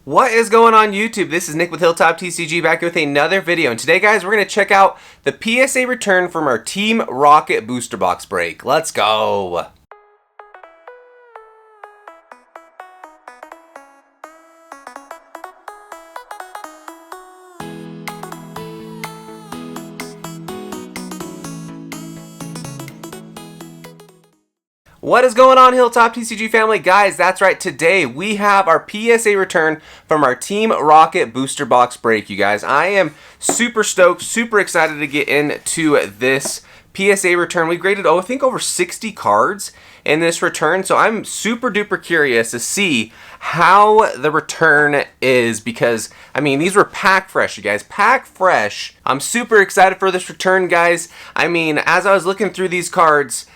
What is going on YouTube? This is Nick with Hilltoptcg back with another video. And today, guys, we're going to check out the PSA return from our Team Rocket booster box break. Let's go! What is going on, Hilltoptcg family? Guys, that's right. Today we have our PSA return from our Team Rocket booster box break, you guys. I am super stoked, super excited to get into this PSA return. We graded, I think over 60 cards in this return, so I'm super duper curious to see how the return is because, I mean, these were pack fresh, you guys. Pack fresh. I'm super excited for this return, guys. I mean, as I was looking through these cards,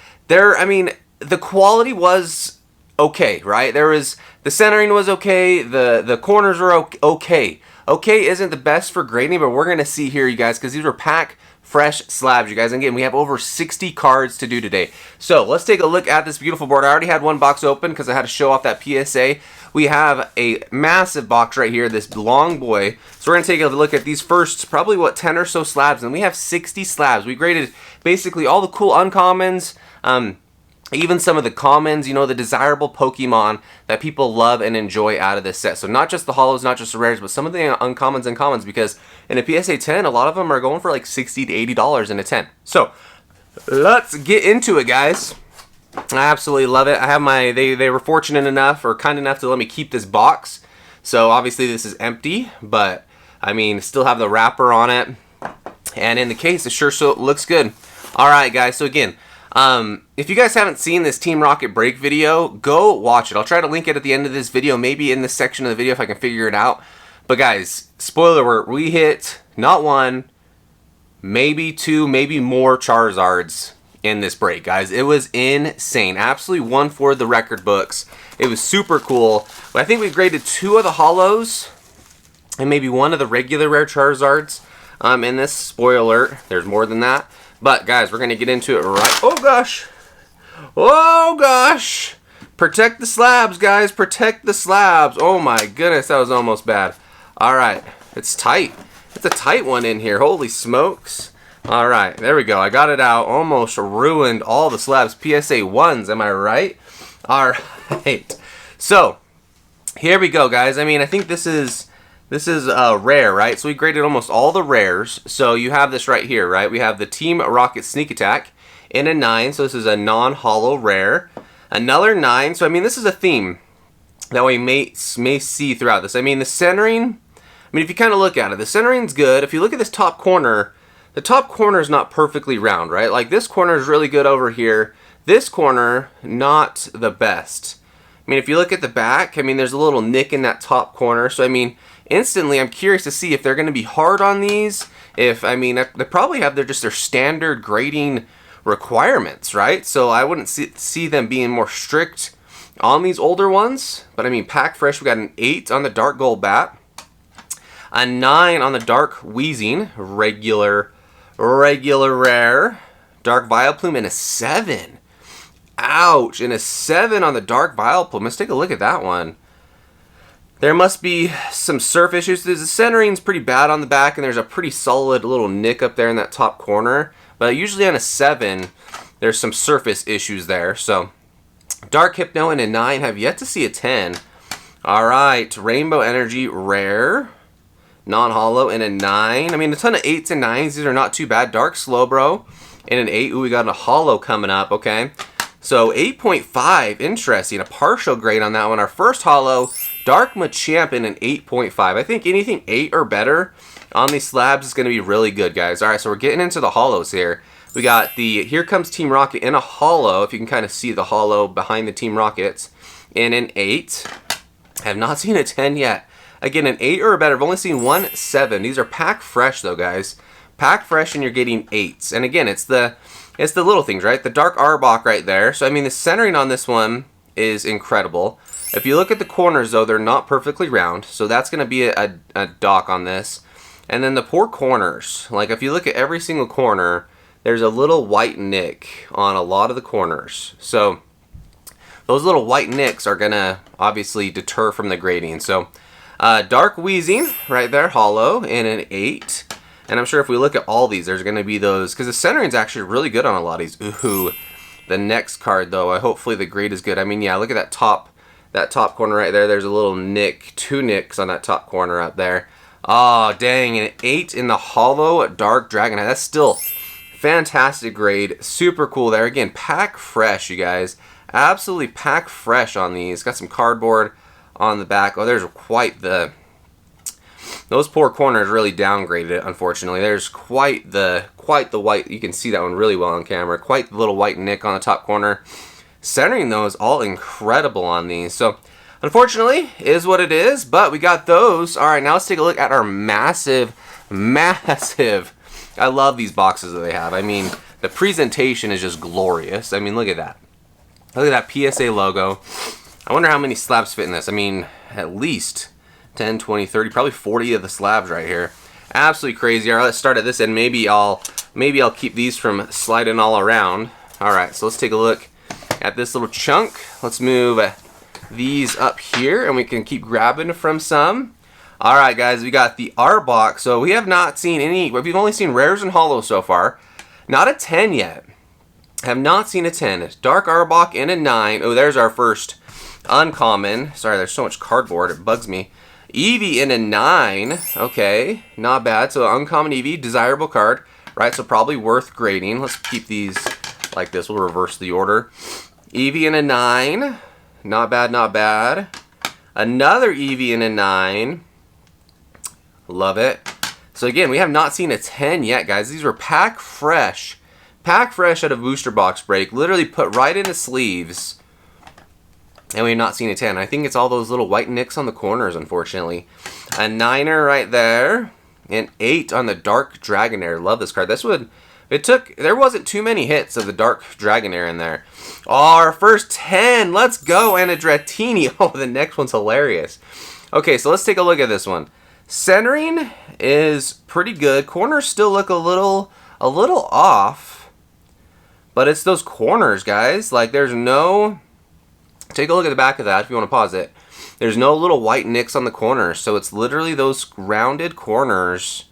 the quality was okay, right? The centering was okay, the corners were okay. Okay isn't the best for grading, but we're going to see here, you guys, because these were pack fresh slabs, you guys. And again, we have over 60 cards to do today. So let's take a look at this beautiful board. I already had one box open because I had to show off that PSA. We have a massive box right here, this long boy. So we're going to take a look at these first, probably, 10 or so slabs. And we have 60 slabs. We graded basically all the cool uncommons, even some of the commons, you know, the desirable Pokemon that people love and enjoy out of this set. So not just the holos, not just the rares, but some of the uncommons and commons, because in a PSA 10, a lot of them are going for like $60 to $80 in a 10. So let's get into it, guys. I absolutely love it. I have they were fortunate enough or kind enough to let me keep this box. So obviously this is empty, but I mean, still have the wrapper on it. And in the case, it sure looks good. All right, guys. So again, if you guys haven't seen this Team Rocket break video, go watch it. I'll try to link it at the end of this video, maybe in this section of the video if I can figure it out. But guys, spoiler alert, we hit not one, maybe two, maybe more Charizards in this break, guys. It was insane. Absolutely one for the record books. It was super cool. But I think we graded 2 of the holos and maybe 1 of the regular rare Charizards in this. Spoiler alert, there's more than that. But guys, we're gonna get into it right. Oh gosh, oh gosh! Protect the slabs, guys. Protect the slabs. Oh my goodness, that was almost bad. All right, it's tight. It's a tight one in here. Holy smokes! All right, there we go. I got it out. Almost ruined all the slabs. PSA 1s. Am I right? All right. So here we go, guys. I mean, I think this is rare, right? So we graded almost all the rares. So you have this right here, right? We have the Team Rocket Sneak Attack in a 9. So this is a non-holo rare. Another 9. So I mean, this is a theme that we may see throughout this. I mean, the centering, if you kind of look at it, the centering's good. If you look at this top corner, the top corner is not perfectly round, right? Like this corner is really good over here. This corner, not the best. I mean, if you look at the back, I mean, there's a little nick in that top corner. So I mean, instantly, I'm curious to see if they're going to be hard on these. If, I mean, they probably have their standard grading requirements, right? So I wouldn't see them being more strict on these older ones. But I mean, pack fresh, we got an 8 on the Dark Gold Bat, a 9 on the Dark Wheezing, regular rare, Dark Vileplume, and a 7. Ouch, and a 7 on the Dark Vileplume. Let's take a look at that one. There must be some surf issues. The centering's pretty bad on the back, and there's a pretty solid little nick up there in that top corner. But usually on a 7, there's some surface issues there. So, Dark Hypno and a 9, have yet to see a 10. Alright, Rainbow Energy rare, non-holo, and a 9. I mean, a ton of 8s and 9s. These are not too bad. Dark Slowbro and an 8. Ooh, we got a holo coming up, okay. So, 8.5, interesting. A partial grade on that one. Our first holo, Dark Machamp, in an 8.5. I think anything 8 or better on these slabs is going to be really good, guys. All right, so we're getting into the holos here. We got the Here Comes Team Rocket in a holo, if you can kind of see the holo behind the Team Rockets, in an 8. Have not seen a 10 yet. Again, an 8 or better. I've only seen 1 7. These are pack fresh, though, guys. Pack fresh, and you're getting 8s. And again, it's the little things, right? The Dark Arbok right there. So, I mean, the centering on this one is incredible. If you look at the corners, though, they're not perfectly round. So that's going to be a dock on this. And then the poor corners. Like, if you look at every single corner, there's a little white nick on a lot of the corners. So those little white nicks are going to obviously deter from the grading. So Dark Wheezing right there, holo, in an 8. And I'm sure if we look at all these, there's going to be those, because the centering's actually really good on a lot of these. Ooh, the next card though, hopefully the grade is good. I mean, yeah, look at that top corner right there. There's a little nick, 2 nicks on that top corner up there. Oh, dang, an 8 in the holo Dark Dragonite. That's still fantastic grade. Super cool there. Again, pack fresh, you guys. Absolutely pack fresh on these. Got some cardboard on the back. Oh, there's quite the... Those poor corners really downgraded it, unfortunately. There's quite the white. You can see that one really well on camera. Quite the little white nick on the top corner. Centering those, all incredible on these. So, unfortunately, is what it is. But we got those. All right, now let's take a look at our massive. I love these boxes that they have. I mean, the presentation is just glorious. I mean, look at that. Look at that PSA logo. I wonder how many slabs fit in this. I mean, at least 10, 20, 30, probably 40 of the slabs right here. Absolutely crazy. All right, let's start at this end. Maybe I'll keep these from sliding all around. All right, so let's take a look at this little chunk. Let's move these up here, and we can keep grabbing from some. All right, guys, we got the R box. So we have not seen any. We've only seen rares and holos so far. Not a 10 yet. Have not seen a 10. Dark Arbok in a 9. Oh, there's our first uncommon. Sorry, there's so much cardboard. It bugs me. Eevee in a 9. Okay, not bad. So uncommon Eevee, desirable card, right? So probably worth grading. Let's keep these like this. We'll reverse the order. Eevee in a 9. Not bad, not bad. Another Eevee in a 9. Love it. So again, we have not seen a 10 yet, guys. These were pack fresh. Pack fresh out of booster box break. Literally put right in the sleeves. And we have not seen a 10. I think it's all those little white nicks on the corners, unfortunately. A 9er right there. An 8 on the Dark Dragonair. Love this card. This would... There wasn't too many hits of the Dark Dragonair in there. Oh, our first 10. Let's go. And a Dratini. Oh, the next one's hilarious. Okay, so let's take a look at this one. Centering is pretty good. Corners still look a little off. But it's those corners, guys. Like, there's no... Take a look at the back of that if you want to pause it. There's no little white nicks on the corners. So it's literally those rounded corners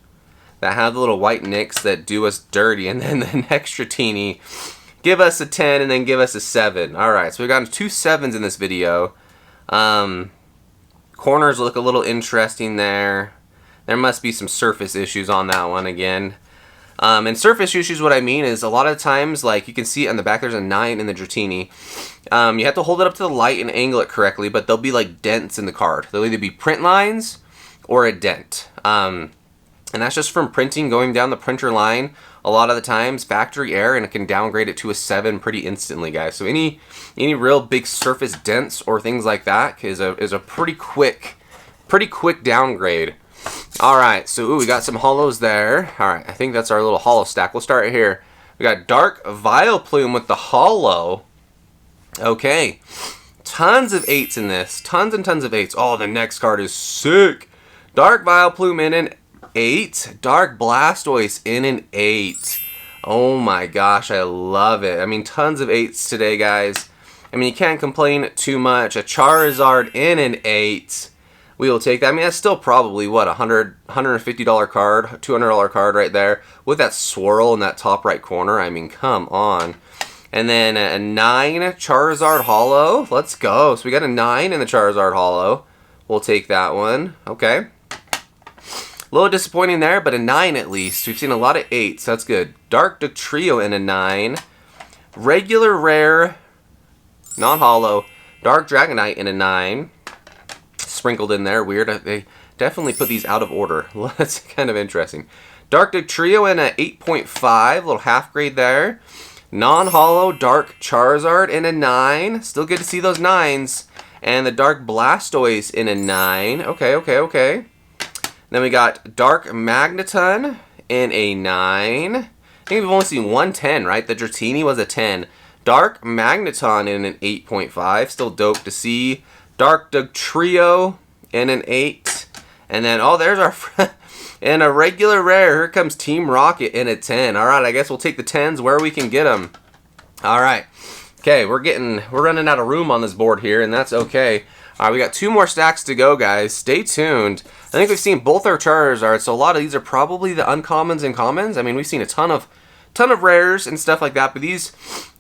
that have the little white nicks that do us dirty. And then the next Dratini give us a 10 and then give us a 7. Alright, so we've gotten 2 7s in this video. Corners look a little interesting there. There must be some surface issues on that one again. And surface issues, what I mean is a lot of times, like you can see on the back, there's a 9 in the Dratini. You have to hold it up to the light and angle it correctly, but there'll be like dents in the card. There'll either be print lines or a dent. And that's just from printing, going down the printer line. A lot of the times, factory error, and it can downgrade it to a 7 pretty instantly, guys. So any real big surface dents or things like that is a pretty quick downgrade. Alright, so ooh, we got some holos there. Alright, I think that's our little holo stack. We'll start right here. We got Dark Vileplume with the holo. Okay. Tons of 8s in this. Tons and tons of 8s. Oh, the next card is sick. Dark Vileplume in an 8. Dark Blastoise in an 8. Oh my gosh, I love it. I mean, tons of 8s today, guys. I mean, you can't complain too much. A Charizard in an 8. We will take that. I mean, that's still probably, what, $150 card, $200 card right there with that swirl in that top right corner. I mean, come on. And then a 9 Charizard holo. Let's go. So we got a 9 in the Charizard holo. We'll take that one. Okay. A little disappointing there, but a 9 at least. We've seen a lot of 8s. So that's good. Dark Dugtrio in a 9. Regular rare, non-holo, Dark Dragonite in a 9. Sprinkled in there. Weird. They definitely put these out of order. That's kind of interesting. Dark Dugtrio in a 8.5. Little half grade there. Non-holo Dark Charizard in a 9. Still good to see those 9s. And the Dark Blastoise in a 9. Okay. Then we got Dark Magneton in a 9. I think we've only seen one 10, right? The Dratini was a 10. Dark Magneton in an 8.5. Still dope to see. Dark Dugtrio in an 8. And then, oh, there's our... and a regular rare. Here comes Team Rocket in a 10. All right, I guess we'll take the 10s where we can get them. All right. Okay, we're running out of room on this board here, and that's okay. All right, we got 2 more stacks to go, guys. Stay tuned. I think we've seen both our Charizards, so a lot of these are probably the uncommons and commons. I mean, we've seen a ton of rares and stuff like that, but these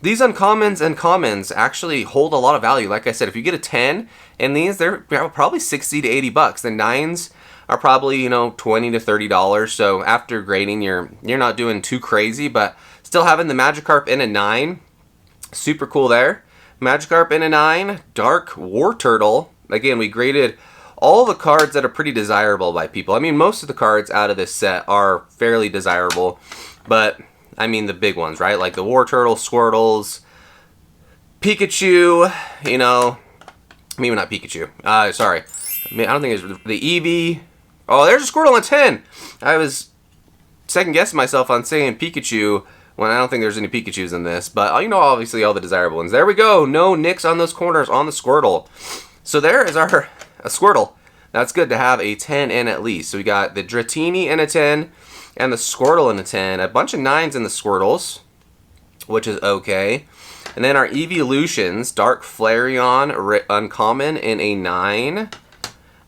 uncommons and commons actually hold a lot of value. Like I said, if you get a 10 in these, they're probably 60 to 80 bucks. The 9s are probably, you know, $20 to $30. So after grading, you're not doing too crazy, but still having the Magikarp in a 9, super cool there. Magikarp in a 9, Dark War Turtle. Again, we graded all the cards that are pretty desirable by people. I mean, most of the cards out of this set are fairly desirable, but I mean the big ones, right? Like the War Turtle, Squirtles, Pikachu, you know, maybe not Pikachu. Sorry. I mean, I don't think it's the Eevee. Oh, there's a Squirtle in 10. I was second guessing myself on saying Pikachu when I don't think there's any Pikachus in this, but you know, obviously all the desirable ones. There we go. No nicks on those corners on the Squirtle. So there is our Squirtle. That's good to have a 10 in at least. So we got the Dratini in a 10 and the Squirtle in a 10. A bunch of 9s in the Squirtles, which is okay. And then our Evolutions, Dark Flareon, uncommon in a 9.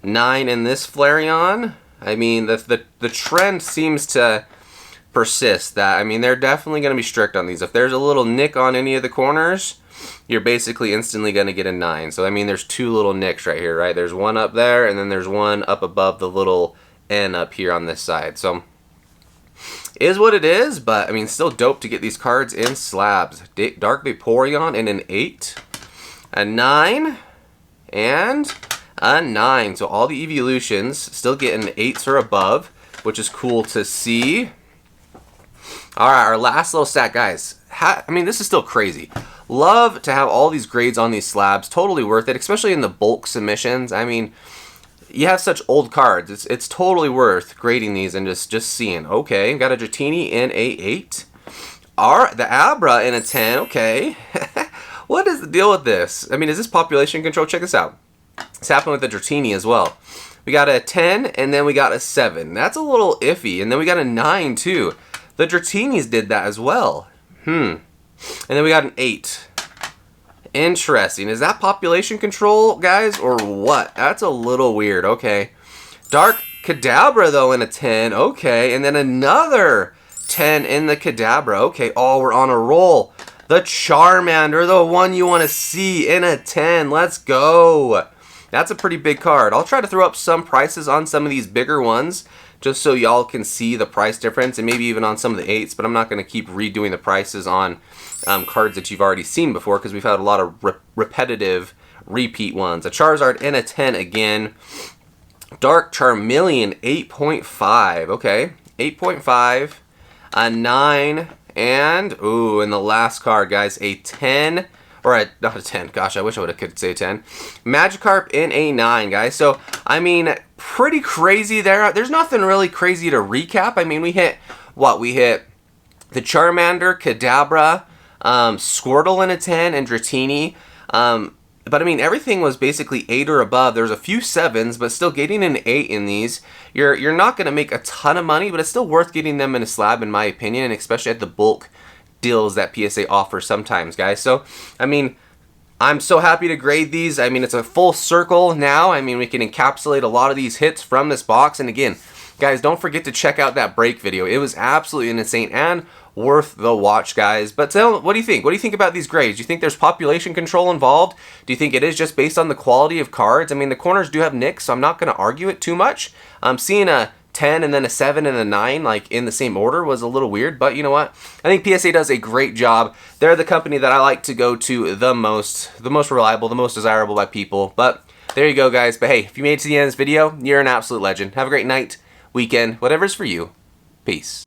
9 in this Flareon. I mean, the trend seems to persist that, I mean, they're definitely going to be strict on these. If there's a little nick on any of the corners, you're basically instantly going to get a 9. So, I mean, there's 2 little nicks right here, right? There's one up there, and then there's one up above the little N up here on this side. So, is what it is, but, I mean, still dope to get these cards in slabs. Dark Vaporeon in an 8, a 9, and a 9. So, all the Evolutions still getting 8s or above, which is cool to see. All right, our last little stack, guys. I mean, this is still crazy. Love to have all these grades on these slabs. Totally worth it, especially in the bulk submissions. I mean, you have such old cards. It's totally worth grading these and just seeing. Okay, got a Dratini in a 8. The Abra in a 10. Okay. What is the deal with this? I mean, is this population control? Check this out. It's happening with the Dratini as well. We got a 10, and then we got a 7. That's a little iffy. And then we got a 9, too. The Dratinis did that as well. And then we got an 8. Interesting. Is that population control, guys, or what? That's a little weird. Okay. Dark Kadabra, though, in a 10. Okay. And then another 10 in the Kadabra. Okay. Oh, we're on a roll. The Charmander, the one you want to see, in a 10. Let's go. That's a pretty big card. I'll try to throw up some prices on some of these bigger ones, just so y'all can see the price difference, and maybe even on some of the 8s, but I'm not going to keep redoing the prices on cards that you've already seen before, because we've had a lot of repetitive repeat ones. A Charizard in a 10 again. Dark Charmeleon 8.5. Okay, 8.5. A 9. And, ooh, and the last card, guys, a 10. Or not a 10. Gosh, I wish I would have could say 10. Magikarp in a 9, guys. So, I mean, pretty crazy there. There's nothing really crazy to recap. I mean, we hit, what? We hit the Charmander, Kadabra, Squirtle in a 10, and Dratini. But, I mean, everything was basically 8 or above. There's a few 7s, but still getting an 8 in these. You're not going to make a ton of money, but it's still worth getting them in a slab, in my opinion, and especially at the bulk deals that PSA offers sometimes, guys. So, I mean, I'm so happy to grade these. I mean, it's a full circle now. I mean, we can encapsulate a lot of these hits from this box. And again, guys, don't forget to check out that break video. It was absolutely insane and worth the watch, guys. But tell, what do you think? What do you think about these grades? Do you think there's population control involved? Do you think it is just based on the quality of cards? I mean, the corners do have nicks, so I'm not going to argue it too much. Seeing a 10 and then a 7 and a 9 like in the same order was a little weird, but you know what? I think PSA does a great job. They're the company that I like to go to the most reliable, the most desirable by people. But there you go, guys. But hey, if you made it to the end of this video, you're an absolute legend. Have a great night, weekend, whatever's for you. Peace.